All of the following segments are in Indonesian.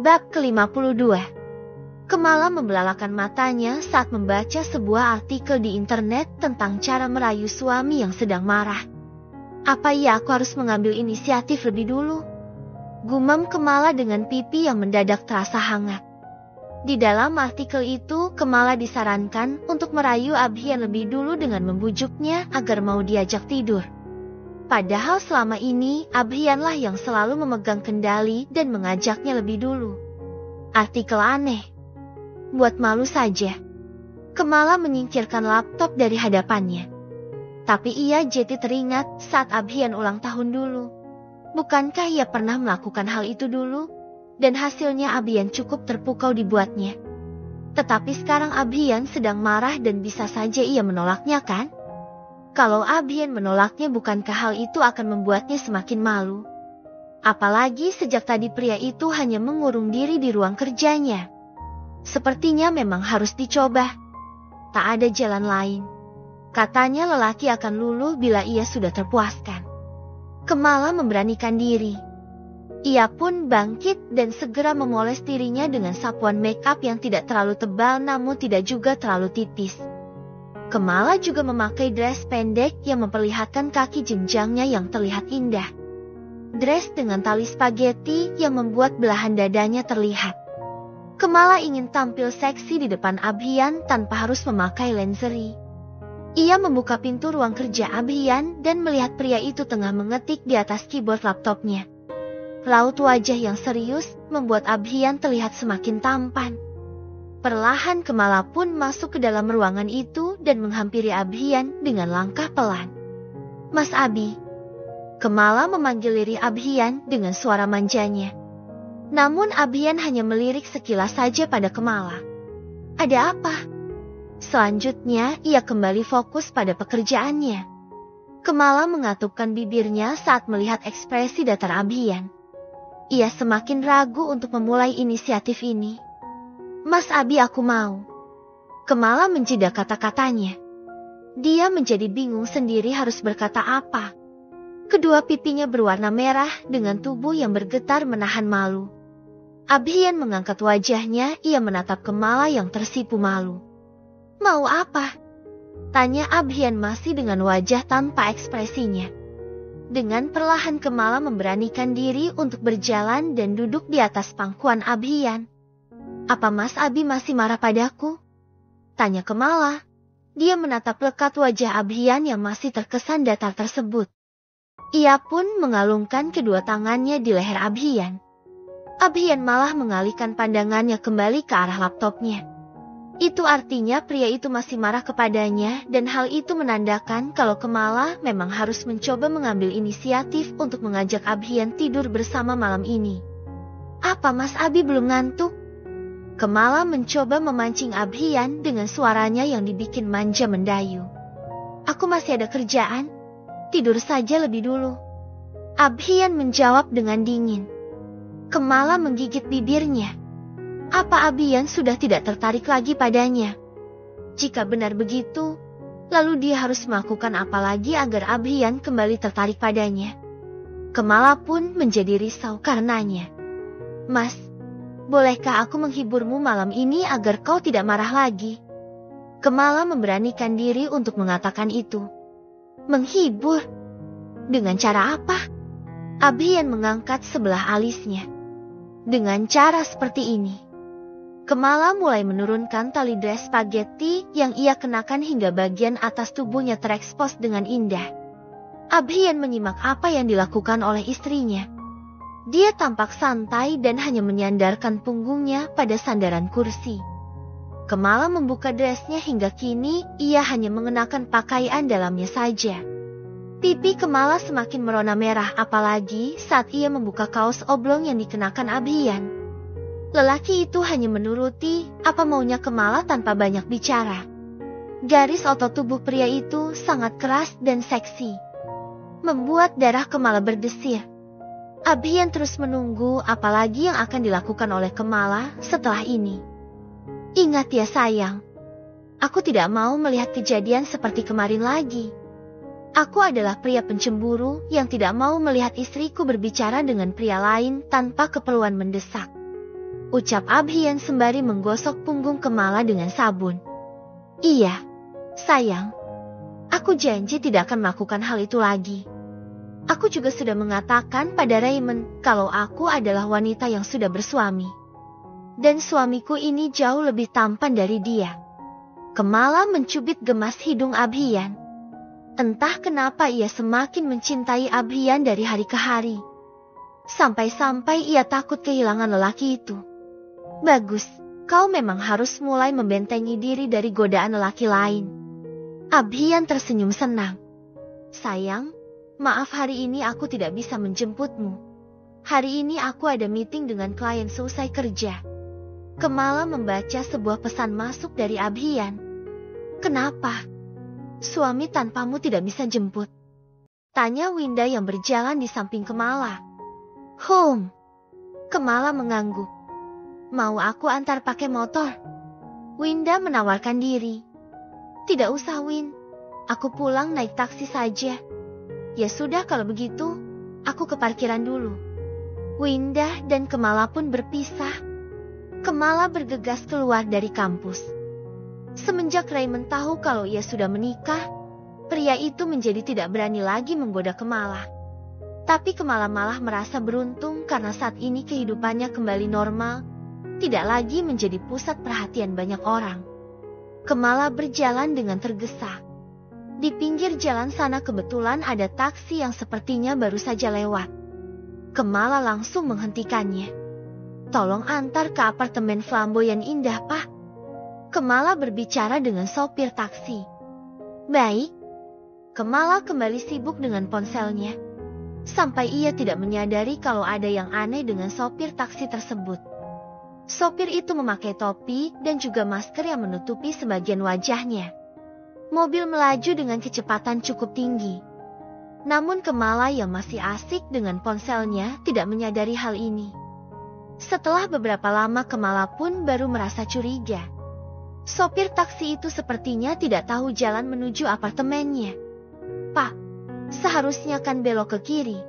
Bab ke-52. Kamala membelalakan matanya saat membaca sebuah artikel di internet tentang cara merayu suami yang sedang marah. Apa iya aku harus mengambil inisiatif lebih dulu? Gumam Kamala dengan pipi yang mendadak terasa hangat. Di dalam artikel itu, Kamala disarankan untuk merayu Abhian lebih dulu dengan membujuknya agar mau diajak tidur. Padahal selama ini, Abhianlah yang selalu memegang kendali dan mengajaknya lebih dulu. Artikel aneh. Buat malu saja. Kamala menyingkirkan laptop dari hadapannya. Tapi ia jadi teringat saat Abhian ulang tahun dulu. Bukankah ia pernah melakukan hal itu dulu? Dan hasilnya Abhian cukup terpukau dibuatnya. Tetapi sekarang Abhian sedang marah dan bisa saja ia menolaknya kan? Kalau Abhian menolaknya, bukankah hal itu akan membuatnya semakin malu? Apalagi sejak tadi pria itu hanya mengurung diri di ruang kerjanya. Sepertinya memang harus dicoba. Tak ada jalan lain. Katanya lelaki akan luluh bila ia sudah terpuaskan. Kamala memberanikan diri. Ia pun bangkit dan segera memoles dirinya dengan sapuan make up yang tidak terlalu tebal namun tidak juga terlalu tipis. Kamala juga memakai dress pendek yang memperlihatkan kaki jenjangnya yang terlihat indah. Dress dengan tali spaghetti yang membuat belahan dadanya terlihat. Kamala ingin tampil seksi di depan Abhian tanpa harus memakai lingerie. Ia membuka pintu ruang kerja Abhian dan melihat pria itu tengah mengetik di atas keyboard laptopnya. Raut wajah yang serius membuat Abhian terlihat semakin tampan. Perlahan Kamala pun masuk ke dalam ruangan itu dan menghampiri Abhian dengan langkah pelan. Mas Abi. Kamala memanggil lirih Abhian dengan suara manjanya. Namun Abhian hanya melirik sekilas saja pada Kamala. Ada apa? Selanjutnya ia kembali fokus pada pekerjaannya. Kamala mengatupkan bibirnya saat melihat ekspresi datar Abhian. Ia semakin ragu untuk memulai inisiatif ini. Mas Abi, aku mau. Kamala menjeda kata-katanya. Dia menjadi bingung sendiri harus berkata apa. Kedua pipinya berwarna merah dengan tubuh yang bergetar menahan malu. Abhian mengangkat wajahnya, ia menatap Kamala yang tersipu malu. Mau apa? Tanya Abhian masih dengan wajah tanpa ekspresinya. Dengan perlahan Kamala memberanikan diri untuk berjalan dan duduk di atas pangkuan Abhian. Apa Mas Abi masih marah padaku? Tanya Kamala. Dia menatap lekat wajah Abhian yang masih terkesan datar tersebut. Ia pun mengalungkan kedua tangannya di leher Abhian. Abhian malah mengalihkan pandangannya kembali ke arah laptopnya. Itu artinya pria itu masih marah kepadanya dan hal itu menandakan kalau Kamala memang harus mencoba mengambil inisiatif untuk mengajak Abhian tidur bersama malam ini. Apa Mas Abi belum ngantuk? Kamala mencoba memancing Abhian dengan suaranya yang dibikin manja mendayu. Aku masih ada kerjaan. Tidur saja lebih dulu. Abhian menjawab dengan dingin. Kamala menggigit bibirnya. Apa Abhian sudah tidak tertarik lagi padanya? Jika benar begitu, lalu dia harus melakukan apa lagi agar Abhian kembali tertarik padanya? Kamala pun menjadi risau karenanya. Mas, bolehkah aku menghiburmu malam ini agar kau tidak marah lagi? Kamala memberanikan diri untuk mengatakan itu. Menghibur? Dengan cara apa? Abhian mengangkat sebelah alisnya. Dengan cara seperti ini. Kamala mulai menurunkan tali dress spaghetti yang ia kenakan hingga bagian atas tubuhnya terekspos dengan indah. Abhian menyimak apa yang dilakukan oleh istrinya. Dia tampak santai dan hanya menyandarkan punggungnya pada sandaran kursi. Kamala membuka dressnya hingga kini ia hanya mengenakan pakaian dalamnya saja. Pipi Kamala semakin merona merah apalagi saat ia membuka kaos oblong yang dikenakan Abhian. Lelaki itu hanya menuruti apa maunya Kamala tanpa banyak bicara. Garis otot tubuh pria itu sangat keras dan seksi. Membuat darah Kamala berdesir. Abhian terus menunggu apalagi yang akan dilakukan oleh Kamala setelah ini. Ingat ya sayang, aku tidak mau melihat kejadian seperti kemarin lagi. Aku adalah pria pencemburu yang tidak mau melihat istriku berbicara dengan pria lain tanpa keperluan mendesak. ucap Abhian sembari menggosok punggung Kamala dengan sabun. Iya, sayang. Aku janji tidak akan melakukan hal itu lagi. Aku juga sudah mengatakan pada Raymond kalau aku adalah wanita yang sudah bersuami. Dan suamiku ini jauh lebih tampan dari dia. Kamala mencubit gemas hidung Abhian. Entah kenapa ia semakin mencintai Abhian dari hari ke hari. Sampai-sampai ia takut kehilangan lelaki itu. Bagus, kau memang harus mulai membentengi diri dari godaan lelaki lain. Abhian tersenyum senang. Sayang, maaf hari ini aku tidak bisa menjemputmu. Hari ini aku ada meeting dengan klien selesai kerja. Kamala membaca sebuah pesan masuk dari Abhian. Kenapa? Suami tanpamu tidak bisa jemput? Tanya Winda yang berjalan di samping Kamala. Kamala mengangguk. Mau aku antar pakai motor? Winda menawarkan diri. Tidak usah, Win. Aku pulang naik taksi saja. Ya sudah kalau begitu, aku ke parkiran dulu. Winda dan Kamala pun berpisah. Kamala bergegas keluar dari kampus. Semenjak Raymond tahu kalau ia sudah menikah, pria itu menjadi tidak berani lagi menggoda Kamala. Tapi Kamala malah merasa beruntung karena saat ini kehidupannya kembali normal, tidak lagi menjadi pusat perhatian banyak orang. Kamala berjalan dengan tergesa. Di pinggir jalan sana kebetulan ada taksi yang sepertinya baru saja lewat. Kamala langsung menghentikannya. Tolong antar ke apartemen flamboyan indah, Pak. Kamala berbicara dengan sopir taksi. Baik. Kamala kembali sibuk dengan ponselnya. Sampai ia tidak menyadari kalau ada yang aneh dengan sopir taksi tersebut. Sopir itu memakai topi dan juga masker yang menutupi sebagian wajahnya. Mobil melaju dengan kecepatan cukup tinggi. Namun Kamala yang masih asik dengan ponselnya tidak menyadari hal ini. Setelah beberapa lama Kamala pun baru merasa curiga. Sopir taksi itu sepertinya tidak tahu jalan menuju apartemennya. Pak, seharusnya kan belok ke kiri.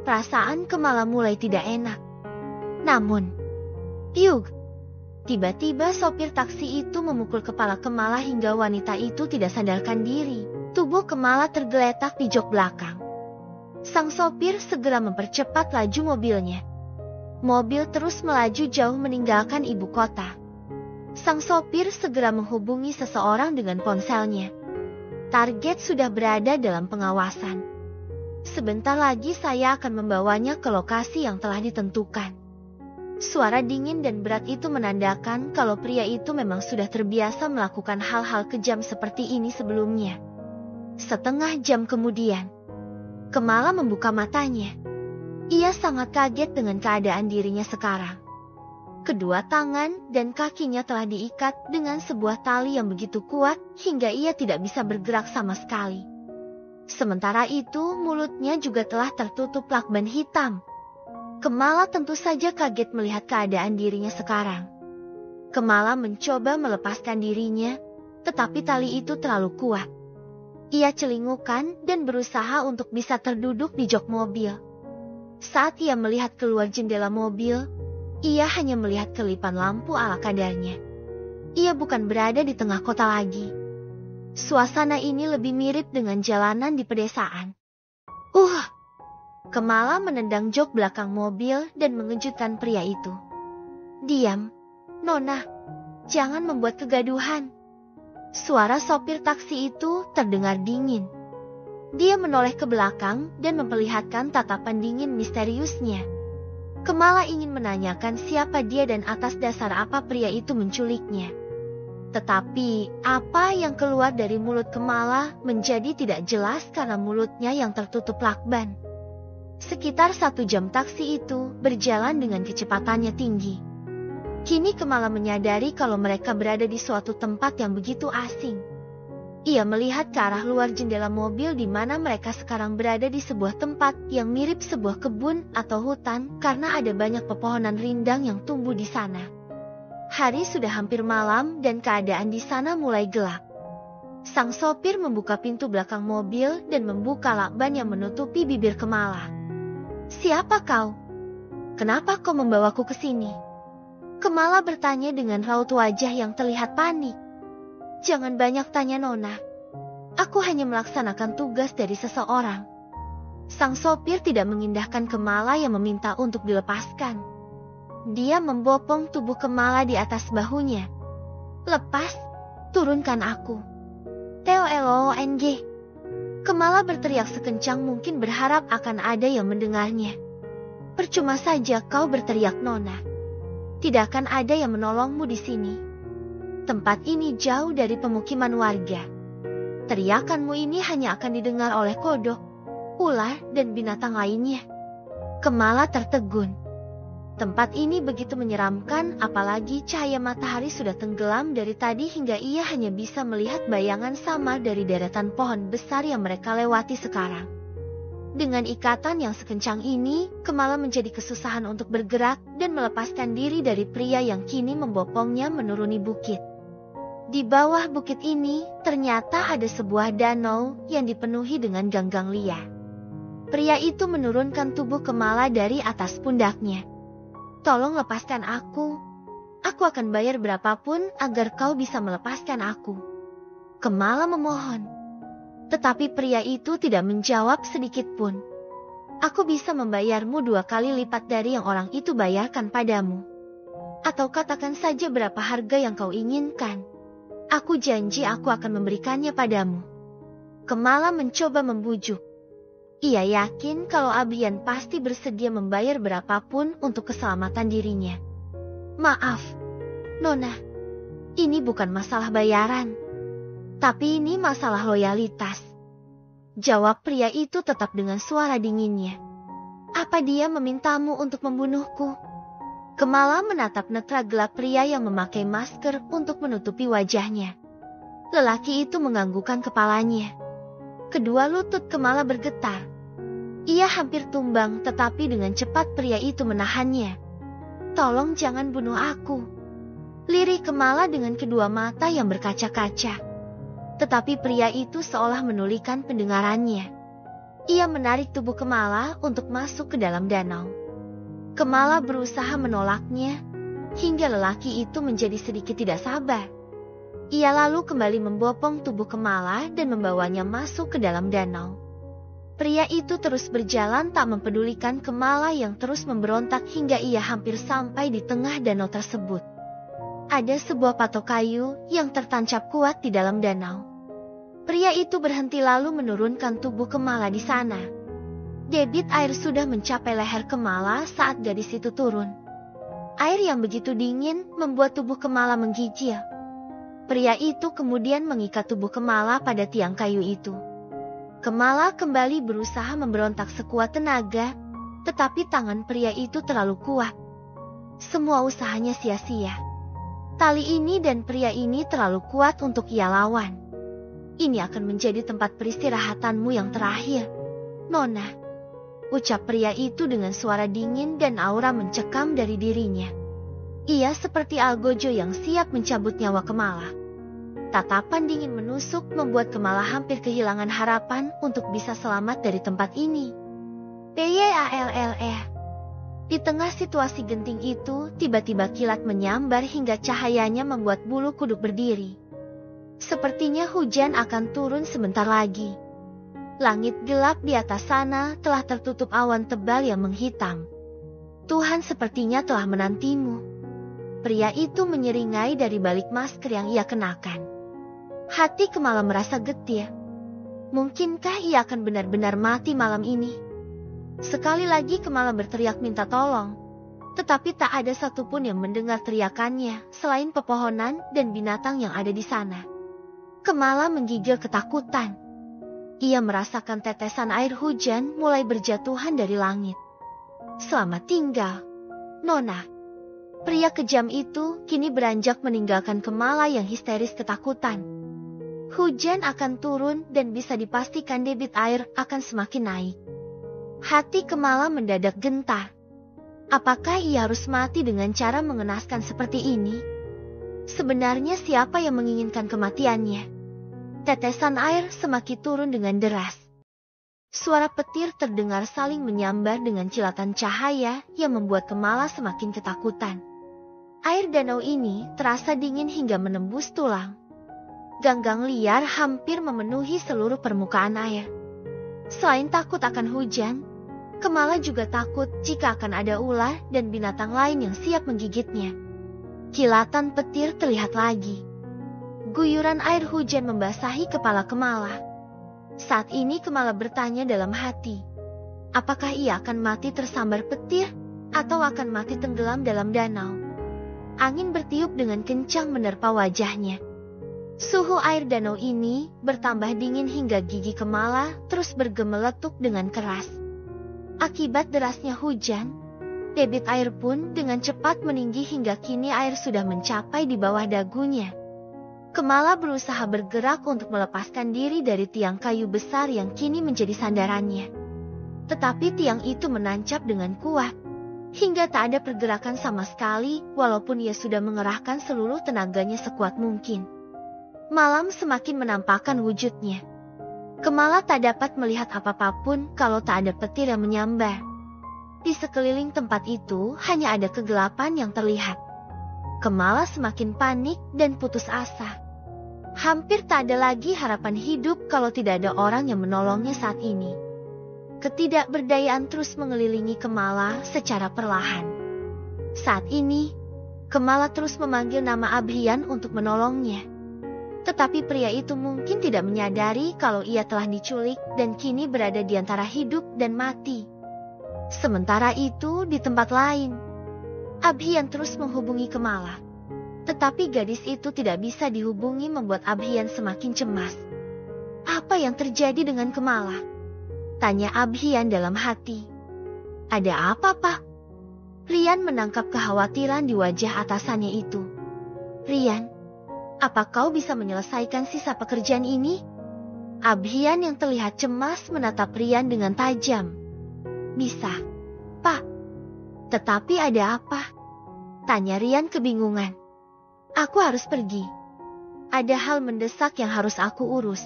Perasaan Kamala mulai tidak enak. Namun, Yug! Tiba-tiba sopir taksi itu memukul kepala Kamala hingga wanita itu tidak sadarkan diri. Tubuh Kamala tergeletak di jok belakang. Sang sopir segera mempercepat laju mobilnya. Mobil terus melaju jauh meninggalkan ibu kota. Sang sopir segera menghubungi seseorang dengan ponselnya. Target sudah berada dalam pengawasan. Sebentar lagi saya akan membawanya ke lokasi yang telah ditentukan. Suara dingin dan berat itu menandakan kalau pria itu memang sudah terbiasa melakukan hal-hal kejam seperti ini sebelumnya. Setengah jam kemudian, Kamala membuka matanya. Ia sangat kaget dengan keadaan dirinya sekarang. Kedua tangan dan kakinya telah diikat dengan sebuah tali yang begitu kuat hingga ia tidak bisa bergerak sama sekali. Sementara itu mulutnya juga telah tertutup lakban hitam. Kamala tentu saja kaget melihat keadaan dirinya sekarang. Kamala mencoba melepaskan dirinya, tetapi tali itu terlalu kuat. Ia celingukan dan berusaha untuk bisa terduduk di jok mobil. Saat ia melihat keluar jendela mobil, ia hanya melihat kelipan lampu ala kadarnya. Ia bukan berada di tengah kota lagi. Suasana ini lebih mirip dengan jalanan di pedesaan. Kamala menendang jok belakang mobil dan mengejutkan pria itu. Diam, Nona. Jangan membuat kegaduhan. Suara sopir taksi itu terdengar dingin. Dia menoleh ke belakang dan memperlihatkan tatapan dingin misteriusnya. Kamala ingin menanyakan siapa dia dan atas dasar apa pria itu menculiknya. Tetapi, apa yang keluar dari mulut Kamala menjadi tidak jelas karena mulutnya yang tertutup lakban. Sekitar 1 jam taksi itu berjalan dengan kecepatannya tinggi. Kini Kamala menyadari kalau mereka berada di suatu tempat yang begitu asing. Ia melihat ke arah luar jendela mobil di mana mereka sekarang berada di sebuah tempat yang mirip sebuah kebun atau hutan karena ada banyak pepohonan rindang yang tumbuh di sana. Hari sudah hampir malam dan keadaan di sana mulai gelap. Sang sopir membuka pintu belakang mobil dan membuka lakban yang menutupi bibir Kamala. Siapa kau? Kenapa kau membawaku ke sini? Kemala bertanya dengan raut wajah yang terlihat panik. Jangan banyak tanya Nona. Aku hanya melaksanakan tugas dari seseorang. Sang sopir tidak mengindahkan Kemala yang meminta untuk dilepaskan. Dia membopong tubuh Kemala di atas bahunya. Lepas, turunkan aku. TOLONG. Kemala berteriak sekencang mungkin berharap akan ada yang mendengarnya. Percuma saja kau berteriak Nona. Tidak akan ada yang menolongmu di sini. Tempat ini jauh dari pemukiman warga. Teriakanmu ini hanya akan didengar oleh kodok, ular, dan binatang lainnya. Kemala tertegun. Tempat ini begitu menyeramkan, apalagi cahaya matahari sudah tenggelam dari tadi hingga ia hanya bisa melihat bayangan samar dari deretan pohon besar yang mereka lewati sekarang. Dengan ikatan yang sekencang ini, Kemala menjadi kesusahan untuk bergerak dan melepaskan diri dari pria yang kini membopongnya menuruni bukit. Di bawah bukit ini, ternyata ada sebuah danau yang dipenuhi dengan ganggang liar. Pria itu menurunkan tubuh Kemala dari atas pundaknya. Tolong lepaskan aku. Aku akan bayar berapapun agar kau bisa melepaskan aku. Kemala memohon. Tetapi pria itu tidak menjawab sedikit pun. Aku bisa membayarmu 2 kali lipat dari yang orang itu bayarkan padamu. Atau katakan saja berapa harga yang kau inginkan. Aku janji aku akan memberikannya padamu. Kemala mencoba membujuk. Ia yakin kalau Abrian pasti bersedia membayar berapapun untuk keselamatan dirinya. Maaf, Nona. Ini bukan masalah bayaran. Tapi ini masalah loyalitas. Jawab pria itu tetap dengan suara dinginnya. Apa dia memintamu untuk membunuhku? Kemala menatap netra gelap pria yang memakai masker untuk menutupi wajahnya. Lelaki itu menganggukkan kepalanya. Kedua lutut Kemala bergetar. Ia hampir tumbang, tetapi dengan cepat pria itu menahannya. Tolong jangan bunuh aku. Lirih Kemala dengan kedua mata yang berkaca-kaca. Tetapi pria itu seolah menulikan pendengarannya. Ia menarik tubuh Kemala untuk masuk ke dalam danau. Kemala berusaha menolaknya, hingga lelaki itu menjadi sedikit tidak sabar. Ia lalu kembali membopong tubuh Kemala dan membawanya masuk ke dalam danau. Pria itu terus berjalan tak mempedulikan Kemala yang terus memberontak hingga ia hampir sampai di tengah danau tersebut. Ada sebuah patok kayu yang tertancap kuat di dalam danau. Pria itu berhenti lalu menurunkan tubuh Kemala di sana. Debit air sudah mencapai leher Kemala saat gadis itu turun. Air yang begitu dingin membuat tubuh Kemala menggigil. Pria itu kemudian mengikat tubuh Kemala pada tiang kayu itu. Kemala kembali berusaha memberontak sekuat tenaga, tetapi tangan pria itu terlalu kuat. Semua usahanya sia-sia. Tali ini dan pria ini terlalu kuat untuk ia lawan. Ini akan menjadi tempat peristirahatanmu yang terakhir, Nona. Ucap pria itu dengan suara dingin dan aura mencekam dari dirinya. Ia seperti algojo yang siap mencabut nyawa Kemala. Tatapan dingin menusuk membuat Kemala hampir kehilangan harapan untuk bisa selamat dari tempat ini. PYALLE. Di tengah situasi genting itu, tiba-tiba kilat menyambar hingga cahayanya membuat bulu kuduk berdiri. Sepertinya hujan akan turun sebentar lagi. Langit gelap di atas sana telah tertutup awan tebal yang menghitam. Tuhan sepertinya telah menantimu. Pria itu menyeringai dari balik masker yang ia kenakan. Hati Kemala merasa getir. Mungkinkah ia akan benar-benar mati malam ini? Sekali lagi Kemala berteriak minta tolong. Tetapi tak ada satupun yang mendengar teriakannya selain pepohonan dan binatang yang ada di sana. Kemala menggigil ketakutan. Ia merasakan tetesan air hujan mulai berjatuhan dari langit. Selamat tinggal, Nona. Pria kejam itu kini beranjak meninggalkan Kemala yang histeris ketakutan. Hujan akan turun dan bisa dipastikan debit air akan semakin naik. Hati Kemala mendadak gentar. Apakah ia harus mati dengan cara mengenaskan seperti ini? Sebenarnya siapa yang menginginkan kematiannya? Tetesan air semakin turun dengan deras. Suara petir terdengar saling menyambar dengan kilatan cahaya yang membuat Kemala semakin ketakutan. Air danau ini terasa dingin hingga menembus tulang. Ganggang liar hampir memenuhi seluruh permukaan air. Selain takut akan hujan, Kemala juga takut jika akan ada ular dan binatang lain yang siap menggigitnya. Kilatan petir terlihat lagi. Guyuran air hujan membasahi kepala Kemala. Saat ini Kemala bertanya dalam hati, apakah ia akan mati tersambar petir atau akan mati tenggelam dalam danau? Angin bertiup dengan kencang menerpa wajahnya. Suhu air danau ini bertambah dingin hingga gigi Kemala terus bergemeletuk dengan keras. Akibat derasnya hujan, debit air pun dengan cepat meninggi hingga kini air sudah mencapai di bawah dagunya. Kemala berusaha bergerak untuk melepaskan diri dari tiang kayu besar yang kini menjadi sandarannya. Tetapi tiang itu menancap dengan kuat, hingga tak ada pergerakan sama sekali walaupun ia sudah mengerahkan seluruh tenaganya sekuat mungkin. Malam semakin menampakkan wujudnya. Kemala tak dapat melihat apa-apapun kalau tak ada petir yang menyambar. Di sekeliling tempat itu hanya ada kegelapan yang terlihat. Kemala semakin panik dan putus asa. Hampir tak ada lagi harapan hidup kalau tidak ada orang yang menolongnya saat ini. Ketidakberdayaan terus mengelilingi Kemala secara perlahan. Saat ini, Kemala terus memanggil nama Abhian untuk menolongnya. Tetapi pria itu mungkin tidak menyadari kalau ia telah diculik dan kini berada di antara hidup dan mati. Sementara itu di tempat lain, Abhian terus menghubungi Kemala. Tetapi gadis itu tidak bisa dihubungi membuat Abhian semakin cemas. Apa yang terjadi dengan Kemala? Tanya Abhian dalam hati. Ada apa, Pak? Rian menangkap kekhawatiran di wajah atasannya itu. Rian, apa kau bisa menyelesaikan sisa pekerjaan ini? Abhian yang terlihat cemas menatap Rian dengan tajam. Bisa, Pak. Tetapi ada apa? Tanya Rian kebingungan. Aku harus pergi. Ada hal mendesak yang harus aku urus.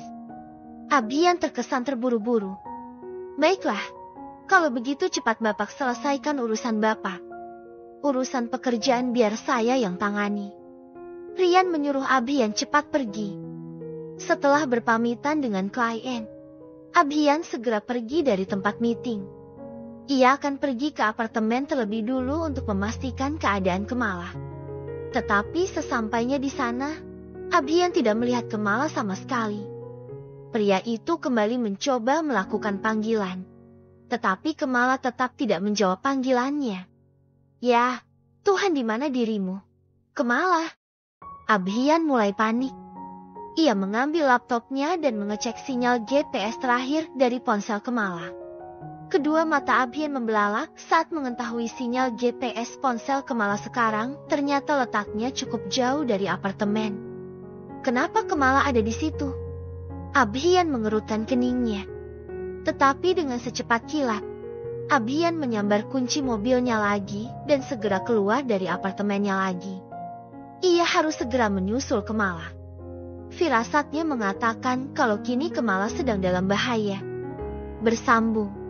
Abhian terkesan terburu-buru. Baiklah, kalau begitu cepat Bapak selesaikan urusan Bapak. Urusan pekerjaan biar saya yang tangani. Rian menyuruh Abhian cepat pergi. Setelah berpamitan dengan klien, Abhian segera pergi dari tempat meeting. Ia akan pergi ke apartemen terlebih dulu untuk memastikan keadaan Kemala. Tetapi sesampainya di sana, Abhian tidak melihat Kemala sama sekali. Pria itu kembali mencoba melakukan panggilan. Tetapi Kemala tetap tidak menjawab panggilannya. Ya, Tuhan, di mana dirimu? Kemala. Abhian mulai panik. Ia mengambil laptopnya dan mengecek sinyal GPS terakhir dari ponsel Kemala. Kedua mata Abhian membelalak saat mengetahui sinyal GPS ponsel Kemala sekarang ternyata letaknya cukup jauh dari apartemen. Kenapa Kemala ada di situ? Abhian mengerutkan keningnya. Tetapi dengan secepat kilat, Abhian menyambar kunci mobilnya lagi dan segera keluar dari apartemennya lagi. Ia harus segera menyusul Kemala. Firasatnya mengatakan kalau kini Kemala sedang dalam bahaya. Bersambung.